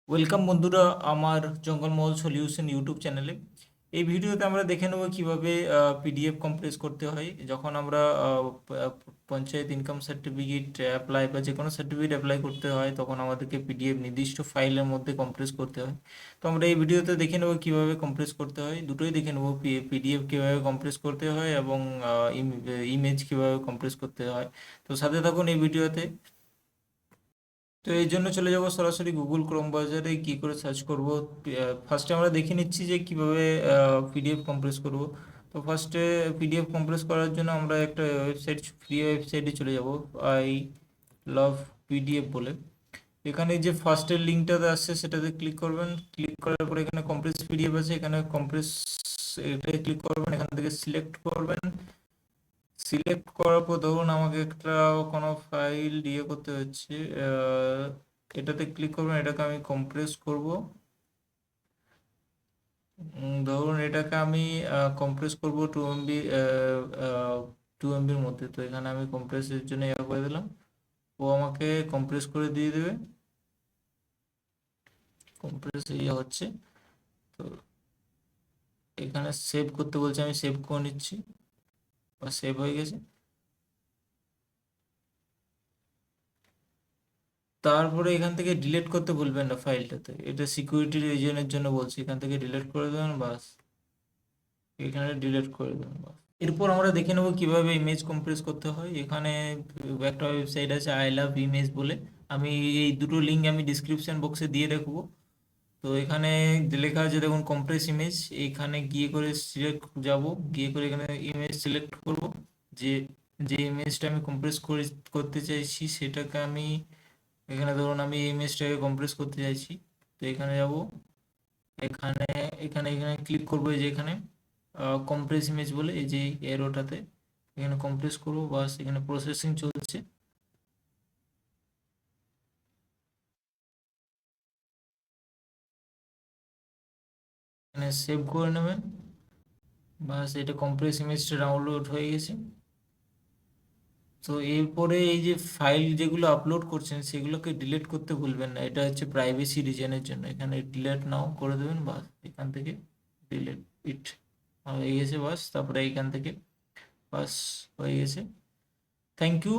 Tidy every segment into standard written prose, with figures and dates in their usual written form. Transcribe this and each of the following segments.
Welcome বন্ধুরা আমার Jangalmahal solution YouTube চ্যানেলে। এই ভিডিওতে আমরা দেখে নেব কিভাবে পিডিএফ কম্প্রেস করতে হয় যখন আমরা পঞ্চায়েত ইনকাম সার্টিফিকেট অ্যাপ্লাই বা যে কোনো সার্টিফিকেট অ্যাপ্লাই করতে হয়, তখন আমাদেরকে পিডিএফ নির্দিষ্ট ফাইলের মধ্যে কম্প্রেস করতে হয়। তো আমরা এই ভিডিওতে দেখে নেব কিভাবে কম্প্রেস করতে হয়, দুটোই দেখে নেব, পিডিএফ কিভাবে কম্প্রেস করতে হয় এবং ইমেজ কিভাবে কম্প্রেস করতে হয়। তো সাথে থাকুন এই ভিডিওতে। তো এই জন্য চলে যাব সরাসরি গুগল ক্রোম ব্রাউজারে, কি করে সার্চ করব। ফার্স্টে আমরা দেখে নিচ্ছি যে কিভাবে পিডিএফ কম্প্রেস করব। তো ফার্স্টে পিডিএফ কম্প্রেস করার জন্য আমরা একটা ওয়েবসাইট, ফ্রি ওয়েবসাইটে চলে যাব, আই লাভ পিডিএফ বলে। এখানে যে ফার্স্টের লিঙ্কটাতে আসছে সেটাতে ক্লিক করবেন। ক্লিক করার পরে এখানে কম্প্রেস পিডিএফ আছে, এখানে কম্প্রেস এটাতে ক্লিক করবেন, এখান থেকে সিলেক্ট করবেন। সিলেক্ট করার পর ধরুন আমাকে একটা কোনো ফাইল দিয়ে করতে হচ্ছে, এটাতে ক্লিক করবেন, এটাকে আমি কম্প্রেস করব। ধরুন এটাকে আমি কম্প্রেস করব 2 MB, 2 MBর মধ্যে। তো এখানে আমি কম্প্রেসের জন্য ইয়া করে দিলাম, ও আমাকে কম্প্রেস করে দিয়ে দেবে। কম্প্রেস ইয়ে হচ্ছে, তো এখানে সেভ করতে বলছে, আমি সেভ করে নিচ্ছি, বা সেভ হয়ে গেছে। তারপরে এখান থেকে ডিলিট করতে ভুলবেন না ফাইলটাতে, এটা সিকিউরিটি রিজনের জন্য বলছি। এখান থেকে ডিলিট করে দেবেন, বাস এখানে ডিলিট করে দেবেন, বাস। এরপর আমরা দেখে নেব কিভাবে ইমেজ কম্প্রেস করতে হয়। এখানে একটা ওয়েবসাইট আছে আই লাভ ইমেজ বলে, আমি এই দুটো লিঙ্ক আমি ডিসক্রিপশন বক্সে দিয়ে রাখবো। তো এখানে যে লেখা আছে দেখুন কম্প্রেস ইমেজ, এখানে গিয়ে করে সিলেক্ট যাব, গিয়ে করে এখানে ইমেজ সিলেক্ট করব। যে যে ইমেজটা আমি কম্প্রেস করতে চাইছি সেটাকে আমি এখানে, ধরুন আমি এই ইমেজটাকে কম্প্রেস করতে চাইছি। তো এখানে যাব, এখানে এখানে এখানে ক্লিক করবো, এই যে এখানে কম্প্রেস ইমেজ বলে এই যে এরোটাতে এখানে কম্প্রেস করবো, বাস এখানে প্রসেসিং চলছে। এখানে সেভ করে নেবেন, বাস এটা কম্প্রেস ইমেজটা ডাউনলোড হয়ে গেছে। তো এরপরে এই যে ফাইল যেগুলো আপলোড করছেন সেগুলোকে ডিলিট করতে ভুলবেন না, এটা হচ্ছে প্রাইভেসি রিজনের জন্য। এখানে ডিলিট নাও করে দেবেন, বাস এখান থেকে ডিলিট ইট হয়ে গেছে, বাস। তারপরে এখান থেকে বাস হয়ে গেছে। থ্যাংক ইউ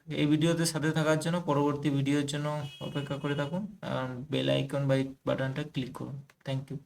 এই ভিডিওতে সাথে থাকার জন্য। পরবর্তী ভিডিওর জন্য অপেক্ষা করে থাকুন আর বেল আইকন বাটনটা ক্লিক করুন। Thank you.